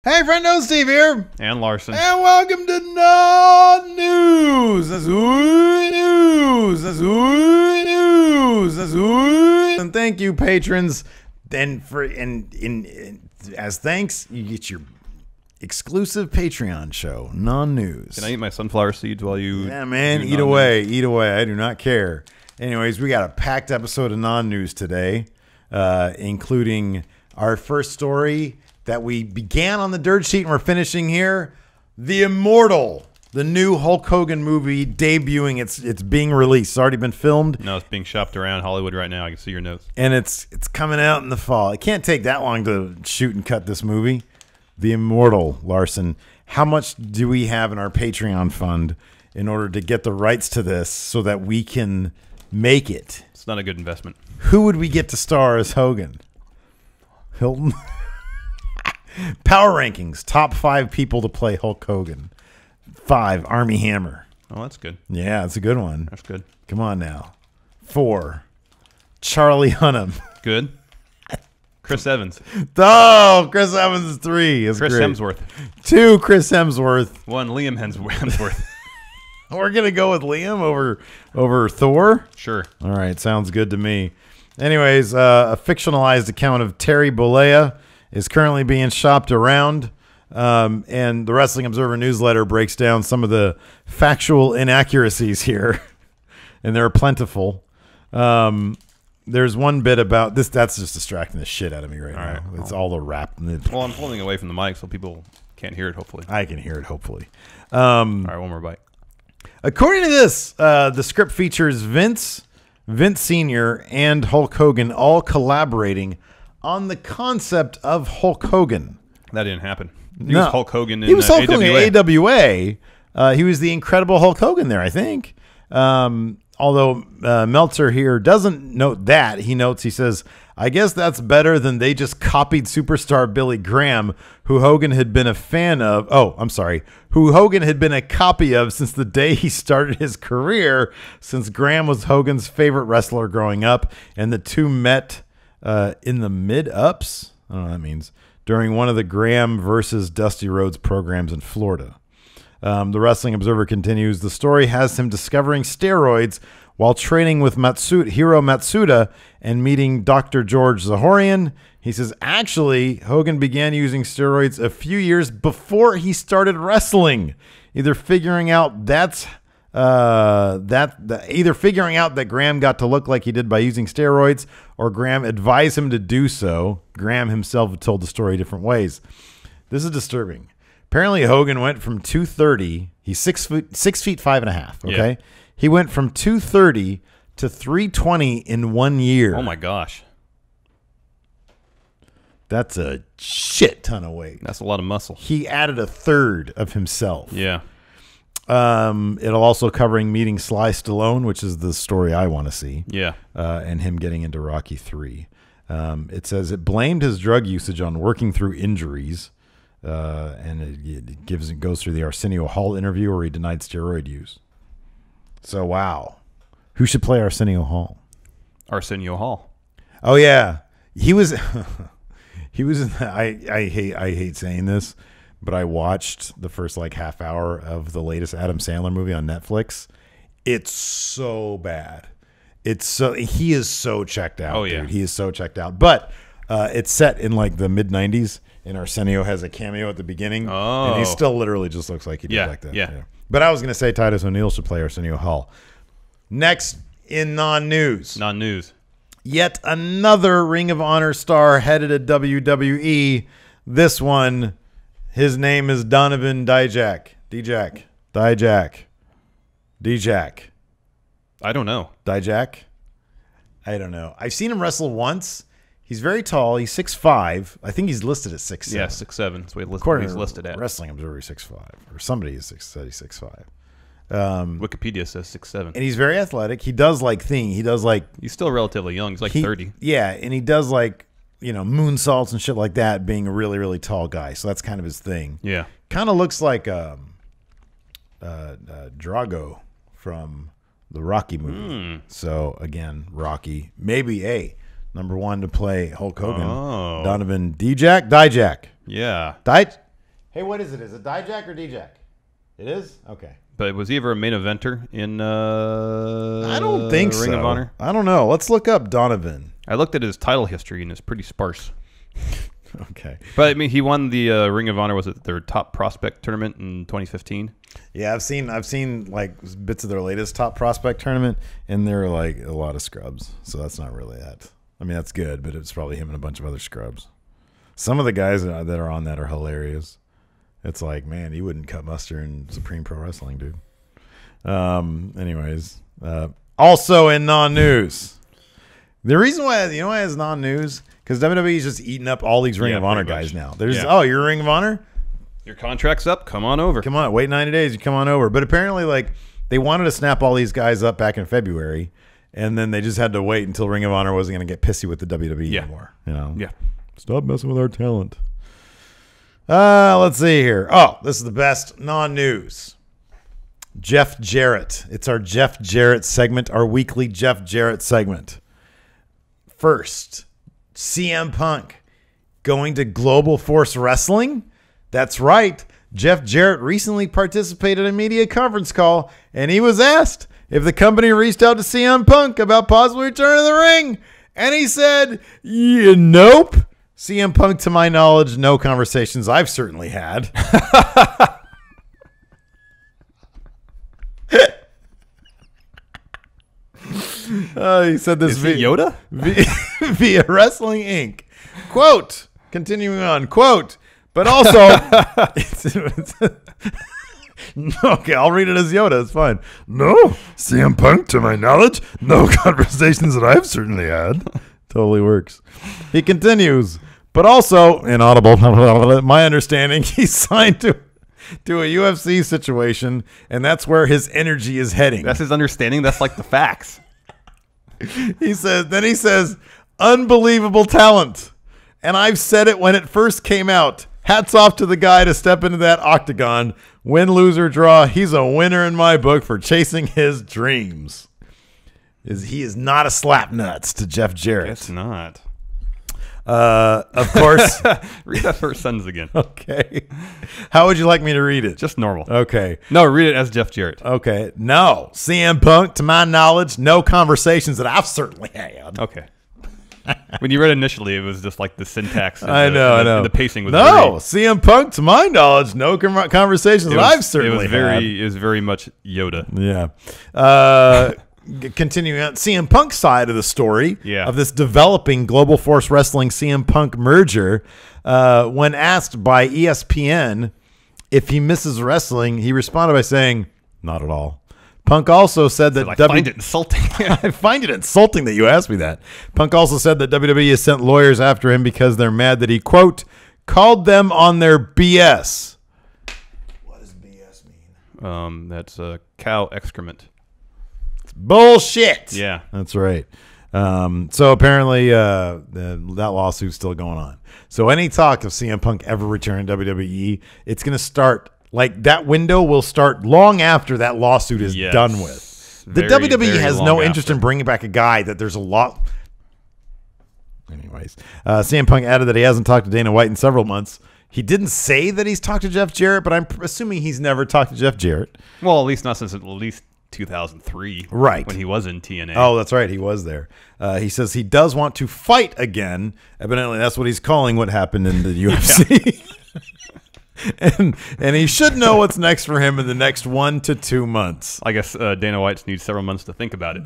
Hey, friendo, Steve here. And Larson. And welcome to Non-News. That's news. That's news. That's news. And thank you, patrons. And as thanks, you get your exclusive Patreon show, Non-News. Can I eat my sunflower seeds while you... Yeah, man, eat away. Eat away. I do not care. Anyways, we got a packed episode of Non-News today, including our first story that we began on the dirt sheet and we're finishing here. The Immortal, the new Hulk Hogan movie debuting. It's being released. It's already been filmed. No, it's being shopped around Hollywood right now. I can see your notes. And it's coming out in the fall. It can't take that long to shoot and cut this movie. The Immortal, Larson. How much do we have in our Patreon fund in order to get the rights to this so that we can make it? It's not a good investment. Who would we get to star as Hogan? Hilton? Power rankings. Top 5 people to play Hulk Hogan. 5, Armie Hammer. Oh, that's good. Yeah, that's a good one. That's good. Come on now. 4, Charlie Hunnam. Good. Chris Evans. Oh, Chris Evans is 3. That's Chris great. Hemsworth. 2, Chris Hemsworth. 1, Liam Hemsworth. We're going to go with Liam over Thor? Sure. All right, sounds good to me. Anyways, a fictionalized account of Terry Bollea is currently being shopped around, and the Wrestling Observer newsletter breaks down some of the factual inaccuracies here, and they're plentiful. There's one bit about this that's just distracting the shit out of me right now. Right. It's all the rap. Well, I'm pulling away from the mic so people can't hear it, hopefully. I can hear it, hopefully. All right, one more bite. According to this, the script features Vince Sr., and Hulk Hogan all collaborating on the concept of Hulk Hogan. That didn't happen. He was Hulk Hogan in He was Hulk Hogan in AWA. AWA. He was the Incredible Hulk Hogan there, I think. Although Meltzer here doesn't note that. He says, I guess that's better than they just copied superstar Billy Graham, who Hogan had been a fan of. Oh, I'm sorry. Who Hogan had been a copy of since the day he started his career, since Graham was Hogan's favorite wrestler growing up, and the two met in the mid-ups, I don't know what that means, during one of the Graham versus Dusty Rhodes programs in Florida. The Wrestling Observer continues, the story has him discovering steroids while training with Hiro Matsuda and meeting Dr. George Zahorian. He says, actually, Hogan began using steroids a few years before he started wrestling, either figuring out that Graham got to look like he did by using steroids, or Graham advised him to do so. Graham himself told the story different ways. This is disturbing. Apparently, Hogan went from 230. He's 6 feet 5.5. Okay, yeah. He went from 230 to 320 in 1 year. Oh my gosh, that's a shit ton of weight. That's a lot of muscle. He added a third of himself. Yeah. It'll also covering meeting Sly Stallone, which is the story I want to see. Yeah. And him getting into Rocky 3. It says it blamed his drug usage on working through injuries. And it goes through the Arsenio Hall interview where he denied steroid use. So wow, who should play Arsenio Hall? Arsenio Hall. Oh yeah, he was. He was. I hate saying this, but I watched the first half hour of the latest Adam Sandler movie on Netflix. It's so bad. He is so checked out. Oh yeah, dude. He is so checked out. But it's set in the mid '90s. And Arsenio has a cameo at the beginning. Oh. And he still literally just looks like he did like that. Yeah. But I was going to say Titus O'Neil should play Arsenio Hall. Next in non-news. Non-news. Yet another Ring of Honor star headed to WWE. This one, his name is Donovan Dijak. Dijak. I don't know. Dijak? I don't know. I've seen him wrestle once. He's very tall. He's 6'5". I think he's listed at 6'7". Yeah, 6'7". That's what he's listed at. Wrestling Observer 6'5", or somebody is 6'5". Wikipedia says 6'7". And he's very athletic. He does He's still relatively young. He's 30. Yeah, and he does moonsaults and shit like that, being a really, really tall guy. So that's kind of his thing. Yeah. Kind of looks like Drago from the Rocky movie. So again, Rocky. Maybe number 1 to play Hulk Hogan. Oh. Donovan Dijak. Yeah. Hey, what is it? Is it Dijak or Dijak? It is? Okay. But was he ever a main eventer in I don't think Ring of Honor? I don't know. Let's look up Donovan. I looked at his title history, and it's pretty sparse. Okay. But, I mean, he won the Ring of Honor, was it their top prospect tournament in 2015? Yeah, I've seen like bits of their latest top prospect tournament, and there are like a lot of scrubs. So that's not really that. I mean, that's good, but it's probably him and a bunch of other scrubs. Some of the guys that are on that are hilarious. It's like, man, you wouldn't cut muster in Supreme Pro Wrestling, dude. Anyways, also in non-news, the reason why it's non-news because WWE is just eating up all these Ring of Honor guys now. You're Ring of Honor. Your contract's up. Come on over. Come on, wait 90 days. You come on over. But apparently, like they wanted to snap all these guys up back in February, and then they just had to wait until Ring of Honor wasn't going to get pissy with the WWE anymore. You know? Yeah. Stop messing with our talent. Let's see here. Oh, this is the best non-news. Jeff Jarrett. It's our Jeff Jarrett segment, our weekly Jeff Jarrett segment. First, CM Punk going to Global Force Wrestling. That's right. Jeff Jarrett recently participated in a media conference call, and he was asked if the company reached out to CM Punk about possible return to the ring. And he said, nope. CM Punk, to my knowledge, no conversations I've certainly had. He said this via Yoda? Via Wrestling Inc. Quote, continuing on, quote, but also, okay, I'll read it as Yoda. It's fine. No, CM Punk, to my knowledge, no conversations that I've certainly had. Totally works. He continues, but also, inaudible, my understanding, he's signed to a UFC situation, and that's where his energy is heading. That's his understanding? That's like the facts. He says, unbelievable talent. And I've said it when it first came out. Hats off to the guy to step into that octagon. Win, lose, or draw, he's a winner in my book for chasing his dreams. He is not a slap nuts to Jeff Jarrett. It's not. Of course. Read that first sentence again. Okay. How would you like me to read it? Just normal. Okay. No, read it as Jeff Jarrett. Okay. No. CM Punk, to my knowledge, no conversations that I've certainly had. Okay. When you read it initially, it was just like the syntax. And I know. And the pacing was CM Punk, to my knowledge, no conversations that I've certainly had. It was very much Yoda. Yeah. Continuing on CM Punk's side of the story of this developing Global Force Wrestling CM Punk merger, when asked by ESPN if he misses wrestling, he responded by saying, not at all. Punk also said that I find it insulting. I find it insulting that you asked me that. Punk also said that WWE has sent lawyers after him because they're mad that he, quote, called them on their BS. What does BS mean? That's cow excrement. Bullshit. Yeah, that's right. So apparently that lawsuit's still going on. So any talk of CM Punk ever returning to WWE, it's going to start like that window will start long after that lawsuit is done with. The WWE has no interest in bringing back a guy that there's a lot. Anyways, CM Punk added that he hasn't talked to Dana White in several months. He didn't say that he's talked to Jeff Jarrett, but I'm assuming he's never talked to Jeff Jarrett. Well, at least not since at least 2003, right, when he was in TNA. Oh, that's right, he was there. He says he does want to fight again. Evidently, that's what he's calling what happened in the UFC. and he should know what's next for him in the next 1 to 2 months. I guess Dana White needs several months to think about it.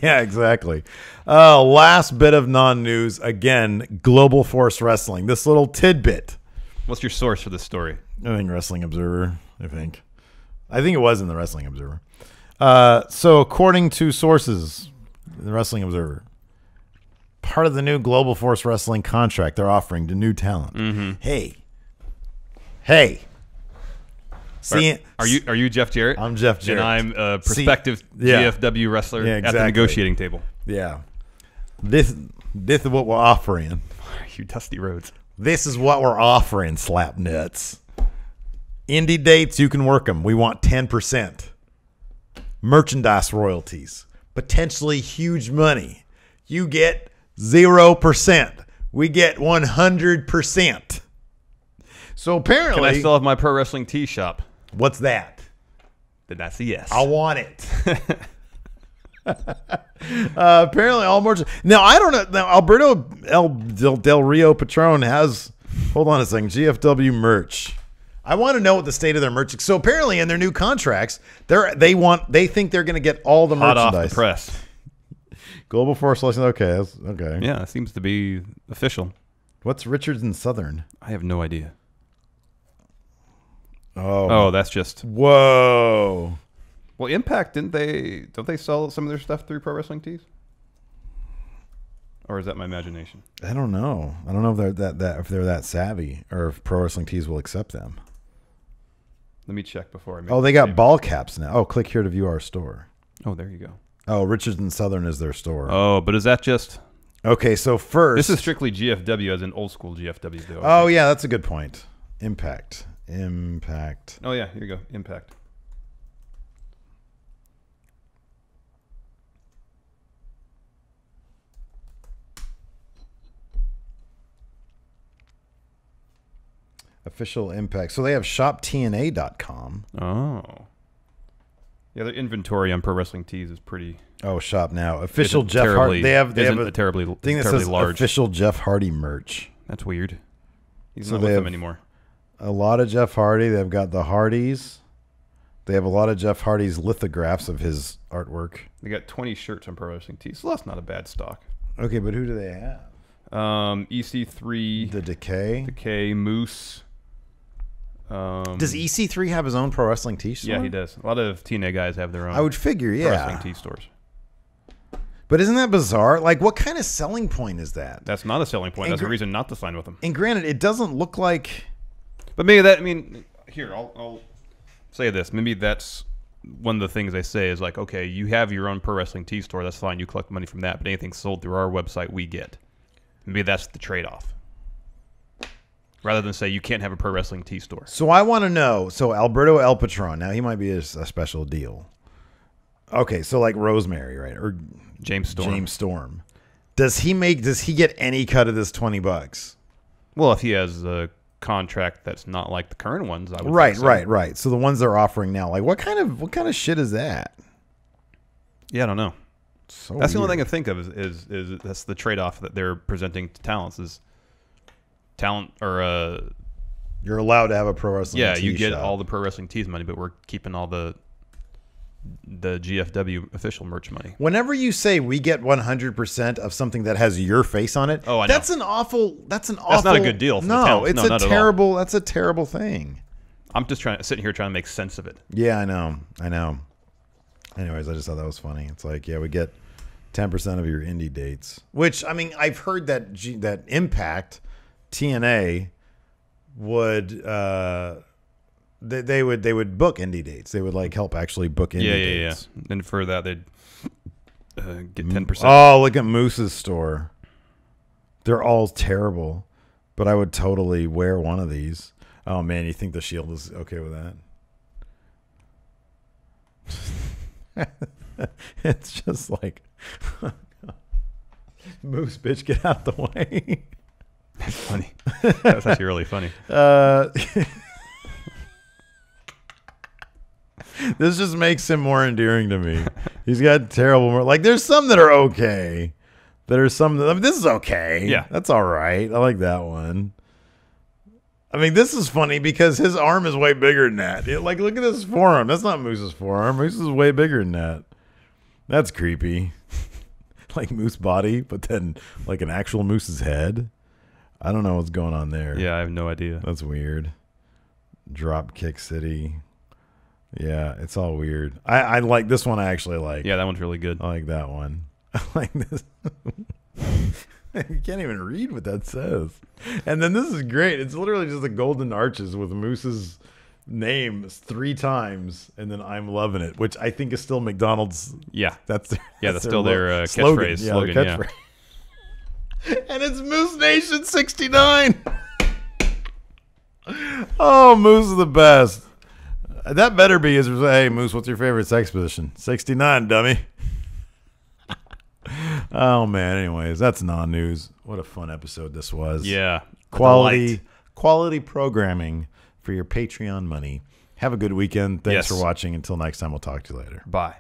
Yeah, exactly. Last bit of non-news. Again, Global Force Wrestling. This little tidbit. What's your source for this story? I think Wrestling Observer. I think it was in the Wrestling Observer. So according to sources, the Wrestling Observer, part of the new Global Force Wrestling contract they're offering to new talent. Mm-hmm. Hey. Are you Jeff Jarrett? I'm Jeff Jarrett. And I'm a prospective GFW wrestler at the negotiating table. Yeah. This is what we're offering. You Dusty Rhodes. This is what we're offering, slap nuts. Indie dates, you can work them. We want 10%. Merchandise royalties. Potentially huge money. You get 0%. We get 100%. So apparently, Can I still have my pro wrestling tee shop? what's that? Then that's a yes. I want it. Apparently, all merch. Now I don't know. Now Alberto Del Rio Patron has. Hold on a second. GFW merch. I want to know what the state of their merch. So apparently, in their new contracts, they think they're going to get all the Hot merchandise. off the press. Global Force Selection. Okay, okay. Yeah, it seems to be official. What's Richards and Southern? I have no idea. Oh, that's just. Whoa. Well, Impact don't they sell some of their stuff through Pro Wrestling Tees? Or is that my imagination? I don't know. I don't know if they're that savvy or if Pro Wrestling Tees will accept them. Let me check before I make. Oh, they got ball caps now. Oh, click here to view our store. Oh, there you go. Oh, Richards and Southern is their store. Oh, but is that just? Okay, so first, This is strictly GFW, as in old school GFW. Though. Oh yeah, that's a good point. Impact. Oh yeah, here you go. Impact. Official Impact. So they have shoptna.com. Oh. Yeah, their inventory on Pro Wrestling Tees is pretty. Oh, shop now. Official isn't Jeff Hardy. They have a terribly thing that terribly says large. official Jeff Hardy merch. That's weird. He's So not they with have- them anymore. A lot of Jeff Hardy. They've got the Hardys. They have a lot of Jeff Hardy's lithographs of his artwork. They got 20 shirts on Pro Wrestling Tees, so that's not a bad stock. Okay, but who do they have? EC3, The Decay. Decay, Moose. Does EC3 have his own pro wrestling tee store? Yeah, he does. A lot of TNA guys have their own. I would figure, Pro yeah. Wrestling Tee stores. But isn't that bizarre? Like, what kind of selling point is that? That's not a selling point. And That's a reason not to sign with them. And granted, it doesn't look like. But maybe that. I mean, here I'll say this. Maybe that's one of the things they say is like, okay, you have your own Pro Wrestling Tee store. That's fine. You collect money from that. But anything sold through our website, we get. Maybe that's the trade-off. Rather than say you can't have a Pro Wrestling Tee store. So I want to know. So Alberto El Patron. Now he might be a special deal. Okay, so like Rosemary, right? Or James Storm. James Storm. Does he get any cut of this $20? Well, if he has a contract that's not like the current ones, I would Right, think so. right. So the ones they're offering now, like what kind of shit is that? Yeah, I don't know. So That's the only weird. thing I think of is that's the trade-off that they're presenting to talents is talent or You're allowed to have a pro wrestling. yeah, tee you get shop. all the Pro Wrestling Tees money, but we're keeping all the GFW official merch money. Whenever you say we get 100% of something that has your face on it, Oh, I know. that's an awful. That's not a good deal for the no, talent. it's No, a not at all. terrible. That's a terrible thing. I'm just sitting here trying to make sense of it. Yeah, I know. Anyways, I just thought that was funny. It's like, yeah, we get 10% of your indie dates, which I mean, I've heard that that Impact TNA would they would book indie dates. They would like help actually book indie dates. Yeah. And for that, they'd get 10%. Oh, look at Moose's store. They're all terrible, but I would totally wear one of these. Oh man, you think the Shield is okay with that? It's just like Moose, bitch, get out the way. That's funny. That's actually really funny. This just makes him more endearing to me. He's got terrible. Like, there's some that are okay. There's some that, I mean, this is okay. Yeah. That's all right. I like that one. I mean, this is funny because his arm is way bigger than that. Like, look at his forearm. That's not Moose's forearm. Moose is way bigger than that. That's creepy. Like Moose body, but then like an actual Moose's head. I don't know what's going on there. Yeah, I have no idea. That's weird. Dropkick City. Yeah, it's all weird. I like this one. I actually like. Yeah, that one's really good. I like that one. I like this. You can't even read what that says. And then this is great. It's literally just the golden arches with Moose's name 3 times, and then I'm loving it, which I think is still McDonald's. Yeah. That's still their slogan. catchphrase. Yeah, Slogan, their catchphrase. And it's Moose Nation 69. Oh, Moose is the best. That better be his. Hey, Moose, what's your favorite sex position? 69, dummy. Oh man. Anyways, that's non-news. What a fun episode this was. Yeah. Quality quality programming for your Patreon money. Have a good weekend. Thanks Yes. for watching. Until next time, we'll talk to you later. Bye.